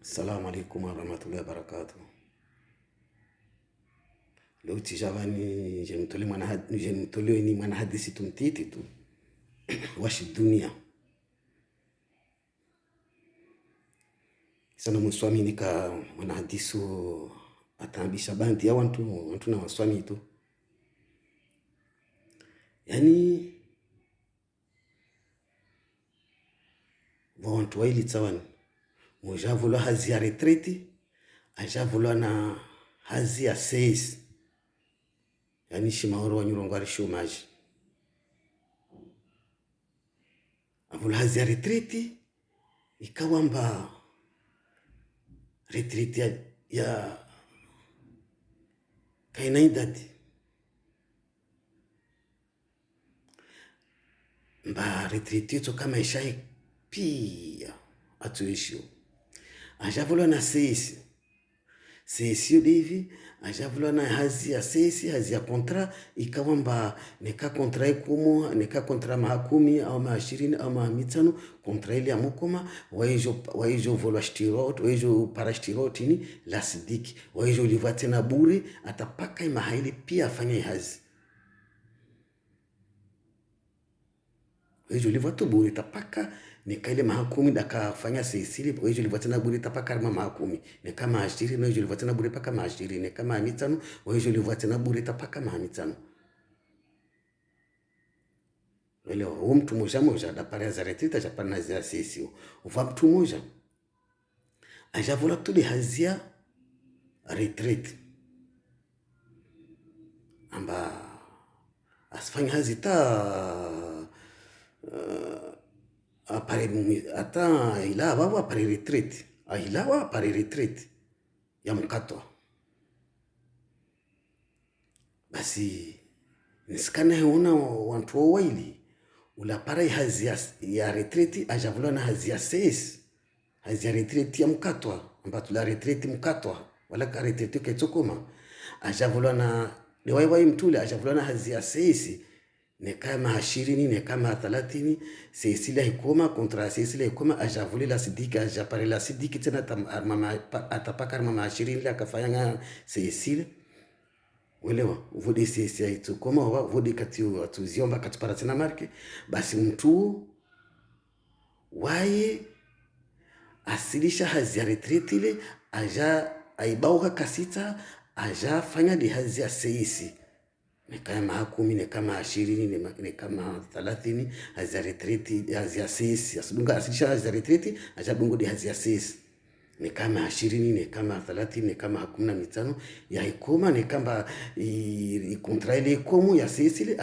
Assalamu alaikum warahmatullahi wabarakatuh. Leo tijavani jemtoleo ni mwana hadithi tumtiti tu washi dunia sana muswami nika mwana hadithi atambisha banti ya wantu na waswami tu, yani wantu waili tsawani moja volwa hazi ya retreti aja volwa na hazi ya seis, yani shimaoro wa nyurongo ari shomaji avula hazi ya retreti ikawamba retreti ya kaina idadi mba retreti yetu kama ishai pia atuishio ajavulwa na seisi divi ajavulwa na hazi ya seisi hazi ya kontra ikawamba neka kontra ikumu neka kontra mahakumi au mahashirini au mahamitano kontra ili amukoma waijo volwa shtirot waijo parashtirot ni lasidiki waijo livate na bure atapaka imahaili pia afanya hazi waijo livate bure tapaka nika ile mahakumi dakafanya seisili wejo livatana bure tapaka arma mahakumi nika mahashiri na wejo livatana bure paka mahashiri nika mahamitano wejo livatana bure tapaka mahamitano. Leo mtu moja da pare za retita ja pana za seisio ufa mtu moja ajavola tudi hazia retreat amba asfanya hazita apare ata ila baba apare retreat ila wa apare retreat ya mkatwa basi nisikana heona wantu waili ula para hazi ya retreat ajavula na hazi ya seis hazi ya retreat ya mkatwa amba tula retreat mkatwa wala ka retreat ketokoma ajavula na lewai mtule ajavula na hazi ya seis ne kama 20 ne kama 30 seisila ikoma kontra seisila ikoma ajavuli la sidika ajapare la sidiki tena atapaka mama 20 la kafanya seisila welewa vodi seisi itu koma vodi katiu atuziomba katupara tena marke basi mtu waye asilisha hazi ya retretile aja aibauka kasita aja fanya di hazi ya seisi ne kama 10 ne kama 20 ne kama 30 hazi ya retreti hazi ya seisi asudunga asilisha hazi ya retreti aja dungo di hazi ya seisi ne kama 20 ne kama 30 ne kama 15 ya ikoma ne kama kontra ile komu ya seisi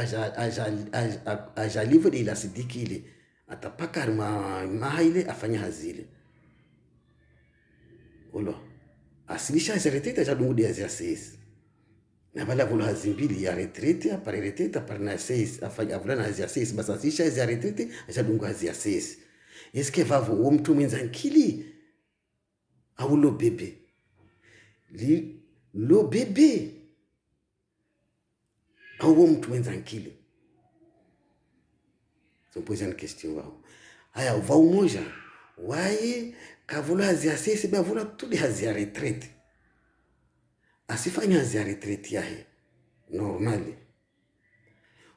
aja livre de la sidiki ile atapaka mahaile afanya hazile ulo asilisha hazi ya retreti aja dungo di hazi ya seisi na bala vula hazi mbili ya retrete apare retrete apare na seis afanya vula na hazi ya seis basa asisha hazi ya retrete ajadungu hazi ya seis eske vavo mtu mwenza nkili au lo bebe au mtu mwenza nkili so poser une question wao haya vao moja waye kavula hazi ya seis ba vula tudi hazi ya retrete asifanya hazi ya retrete yahe normali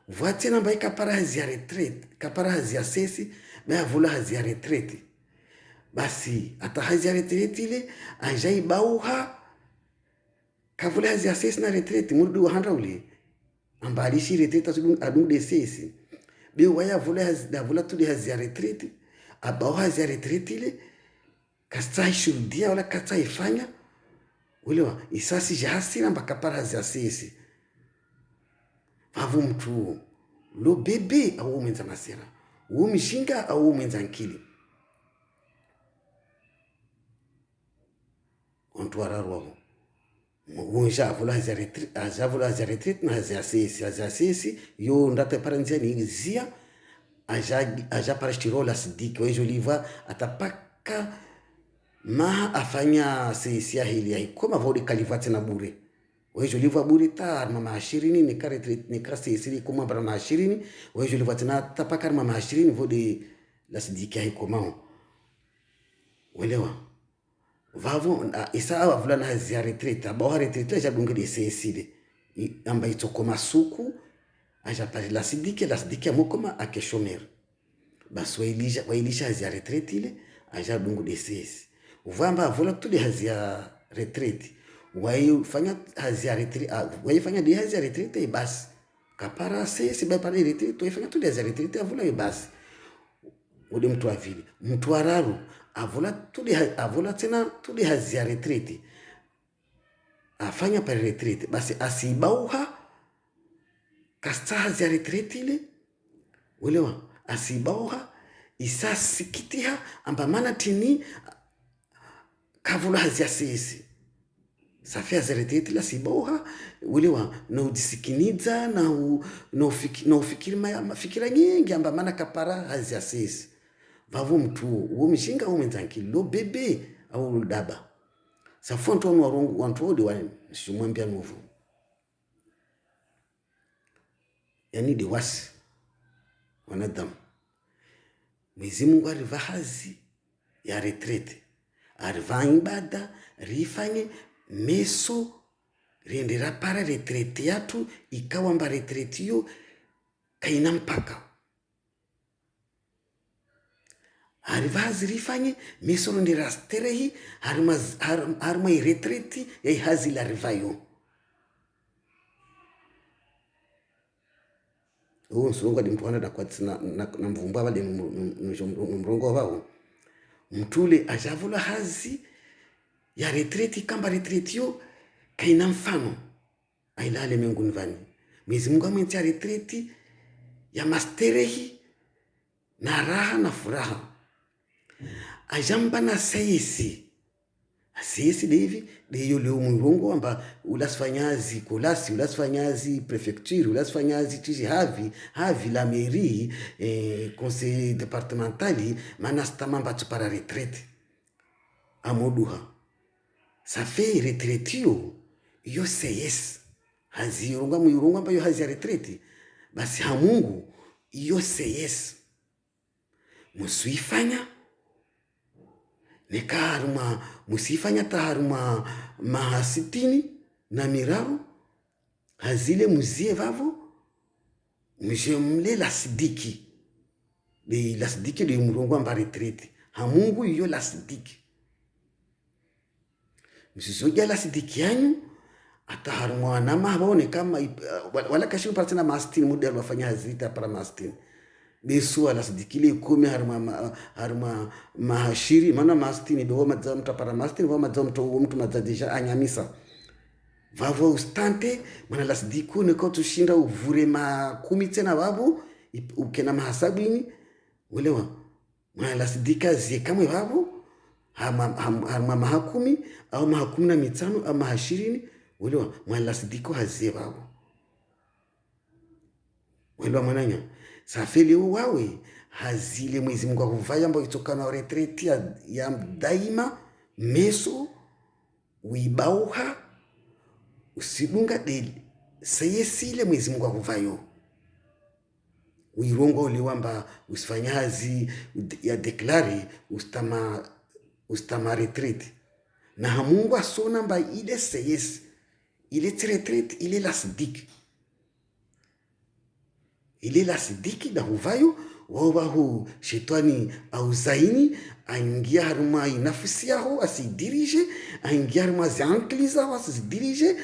vuatena mbai kapara hazi ya retrete kapara hazi ya sesi baya vula hazi ya retrete basi ata hazi ya retrete ile ajai bauha kavula hazi ya sesi na retrete murdu wahanda uli amba alishi retrete adungu de sesi be waya vula tudi hazi ya retrete abauha hazi ya retrete ile kastai shurudia wala kastai fanya ulewa isasi jahasina mpaka para za sisi vavu mtu lo bebe au mwenza masera u mishinga au mwenza nkili ontu ararwa mwonja avula hazi ya retreat na hazi ya sisi yo ndate paranzia ni zia aja parashtirola sidiki wejo liva atapaka maha afanya seisia hili ya ikoma vodi kalivate na bure wejo liva bure tar mama 20 ne kare ne krasi siri kuma bara mama 20 wejo livate na tapaka mama 20 vodi la sidiki ya ikoma welewa vavo isa avula na hazi ya retraite aba retraite aja dungile sesile amba itoko masuku aja pale la sidiki amokoma akeshomer basi wailisha hazi ya retraite ile aja dungile sesi uvamba avula tudi hazi ya retraite waifanya hazi ya retraite waifanya di hazi ya retraite basi kapara sesi ba pale retraite waifanya tudi hazi ya retraite avula basi udi mtu avili mtu araru avula tena tudi hazi ya retraite afanya pale retraite basi asibauha kasta hazi ya retraite ile ulewa asibauha isasikitiha amba mana tini kavula hazi ya sesi safia za retraite la sibauha ulewa na udisikiniza na ufikiri mafikira nyingi amba mana kapara hazi ya sesi vavo mtu uo mshinga uo mwenzanki lo bebe au daba safua ntuwa warongu wantu wodi wa shumwambia nuvu yani di wasi wanadamu Mwenyezi Mungu ariva hazi ya retraite ariva ibada rifanye meso riendera para retraite yatu ikawa mba retraite yo kaina mpaka arivazi rifanye meso rondera sterehi harma retraite ya hazi la rivayo uo nsonga di mtuana na kwatsina na mvumba wale mrongo wao mtule ajavula hazi ya retraite kamba retraite yo kaina mfano ailale menguni vani Mwenyezi Mungu amwentia retraite ya masterehi na raha na furaha ajamba na sisi devi de yule umurongo amba ulasfanyazi kolasi ulasfanyazi prefecture ulasfanyazi tiji havi la mairie conseil départemental manasta mamba para retraite amoduha ça fait retraite yo seyes hazi murongo amba yo hazi retraite basi hamungu yo seyes musuifanya nekaruma musifanya taharuma mahasitini na miraru hazile muzie vavo mle la sidiki de murongo amba retraite hamungu iyo la sidiki msizoja la sidiki yanyu ataharuma wanama hawaone kama wala kashimu patina mastini muda wafanya hazita para mastini besu ala sidikile kumi harma mahashiri mana mastini do madza mta para mastini wa madza mtu madzadisha anyamisa vavo ustante mana la sidiku ne ko tushinda uvure makumi tena babu ukena mahasabini ulewa mana la sidika zie kamwe babu harma mahakumi au mahakumi na mitano au mahashirini ulewa mana la sidiko hazie babu ulewa mananya safeli wawe hazile Mwenyezi Mungu akuvaya ambayo itokana na retraite ya daima meso uibauha usidunga deli seyesile Mwenyezi Mungu akuvayo uirongo uliwamba usifanyazi ya deklare ustama retraite na Mungu asona mba ile seyesi ile retraite ile la sidiki ile la sidiki na huvayo wawahu shetani au zaini aingia haruma inafisi yaho asidirije aingia haruma ziankliza wa asidirije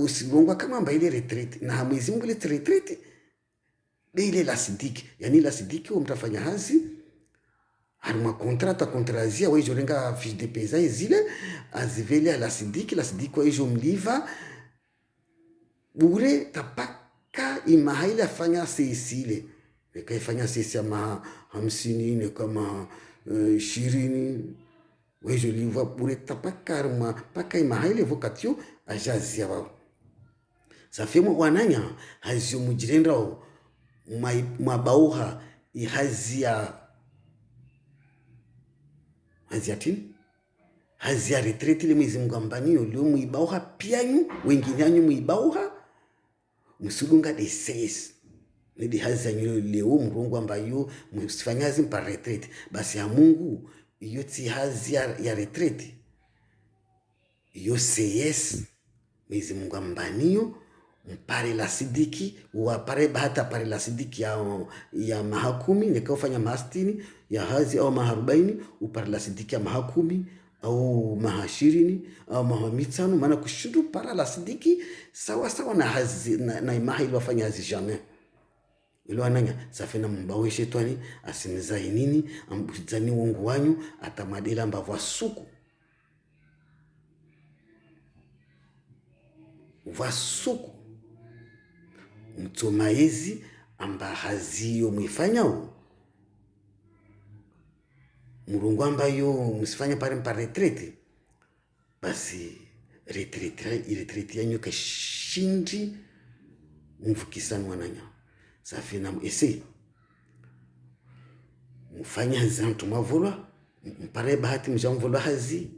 usilongwa kama mba ile retraite na Mwenyezi Mungu ile retraite ile la sidiki yani la sidiki mtafanya hazi haruma kontrazia wa ijolenga fiche de paie zile azivele la sidiki wa ijo mliva bure tapaka imahaili afanya sesile nikaifanya sesi ya 50 ne kama 20 wejo liva bureta pakarma paka imahaili vokatio ajazia wao safemo wananya hazio mujirenda mabauha ihazia tini hazia retraite ile Mwenyezi Mungu ambanio leo muibauha pianyu wengine anyu muibauha musudunga de ses ni di hazia leo murongo ambayo musifanyazi mpa retraite basi ya Mungu iyo ti hazia ya retraite yo CS Mwenyezi Mungu ambanio mpare la sidiki wapare bahata pare la sidiki ya mahakumi nikaofanya mahastini ya hazi au maharubaini upare la sidiki ya mahakumi au mahashirini au mahamitano maana kushudu para la sidiki sawa sawa na hazi na imaha ili wafanya hazi jamais ilo ananya safina mbawe shetani asimizai nini ambuzani wongu wanyu atamadela mbavwa suku vasuku mtomaizi amba haziyo mwifanyao murungu ambayo msifanya pare mpa retrete basi retrete yanyu kashindi mvukisani wananya safina ese mfanya hazi antu mavulwa mpare bahati mjamvulwa hazi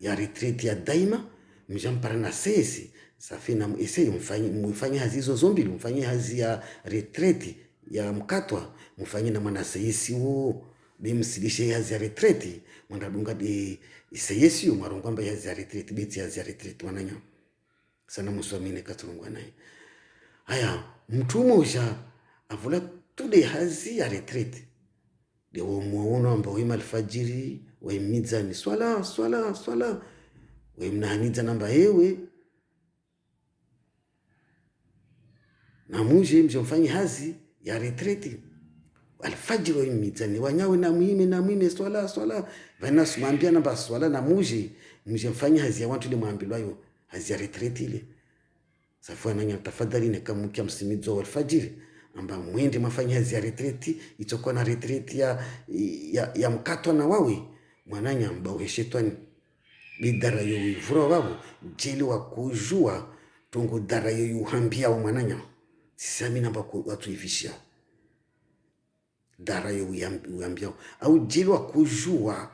ya retrete ya daima mjampare na sesi safina ese mfanye hazi hizo zombili mfanye hazi ya retrete ya mkatwa mfanye na mwana sesi wo bimsilishe hazi ya retrete mwanda dunga de iseyesi yo marongamba hazi ya retrete beti hazi ya retrete wananya sana muswamine katurungwa naye haya mtu mmoja avula tude hazi ya retrete de wo muono ambao ima alfajiri wa imizani swala we mnahaniza namba hewe na muje mjomfanyi hazi ya retrete alfajiri wa imizani wanyawe na muhime swala vana sumambia namba swala na muje mjomfanyi hazi ya watu ile mwambilwa yo hazi ya retrete ile safua nanya tafadhali ne kamukia msimidzo wa alfajiri amba mwende mafanya hazi ya retrete itokuwa na retrete ya mkatwa na wawe mwananya mbawe shetani bidara yo ivuro babu jeli wa kujua tungu dara yo yuhambia wa mwananya sisami namba watu ifishia dara yo uyambia au jeli wa kujua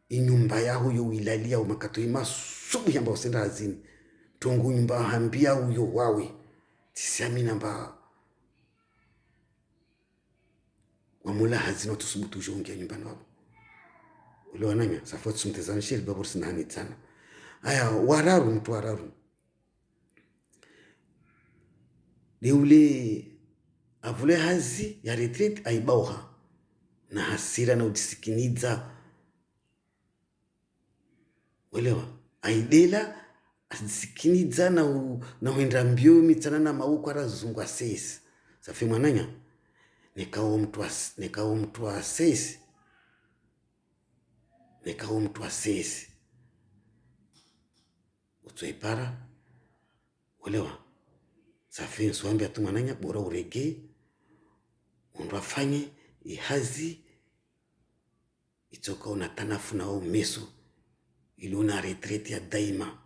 inyumba yaho yo ilalia wa makato imasubu yamba usenda hazini tungu nyumba hambia uyo wawe sisami namba wamula hazini watu subutu ujongia nyumbani wabu ule wananya safoti sumtezana shiri babur sinani tana aya wararu mtu wararu deule avule hazi ya retrete aibauha na hasira na udisikiniza welewa aidela asikiniza na huenda mbio mitana na mauko arazungu asesi safi mwananya nikawo mtu asesi nekawo mtu asesi utoipara welewa safi nsuambia tu mwananya bora urege undu afanye ihazi itoka unatanafu na meso ili una retrete ya daima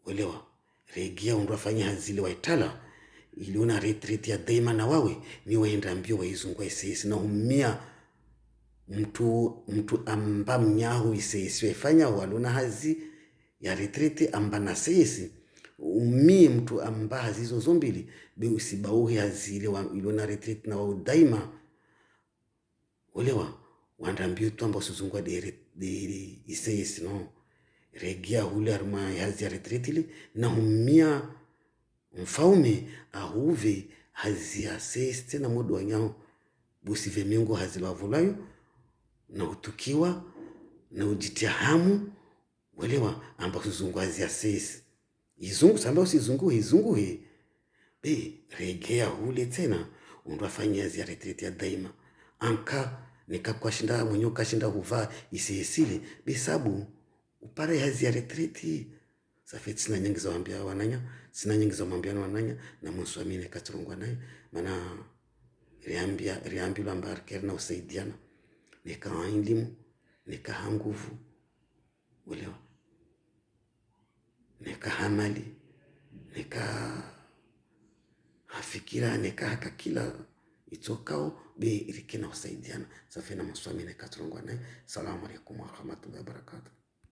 welewa regia undu afanye hazi ile waitala ili una retrete ya daima na wawe ni waenda mbio waizungwa isesi na humia mtu amba mnyahu isesi waifanya waluna hazi ya retrete amba na sesi umie mtu amba hazi hizo zombili be usibauhi hazi ile ilona retrete na wao daima walewa wanda mbio tu amba usuzungwa de isesi no regia hule arma hazi ya retrete ile na humia mfaume ahuve hazi ya sesi tena modu wanyahu busive mingo hazi wavulayo na utukiwa na ujitihamu welewa amba usuzungwa hazi ya sesi izungu samba izungu be regea hule tena undu afanya hazi ya retrete ya daima anka nikakwashinda mwenye kashinda huva isesile besabu upare hazi ya retrete safeti sina nyingi za wambia wananya sina nyingi za mwambiano wananya na mswamine katurungwa naye maana riambilwa mbarker na usaidiana nika elimu nika nguvu welewa nika hamali nika hafikira nika haka kila itokao be irikina usaidiana safina mswamine katurungwa naye. Salamu alaykum wa rahmatullahi wa barakatuh.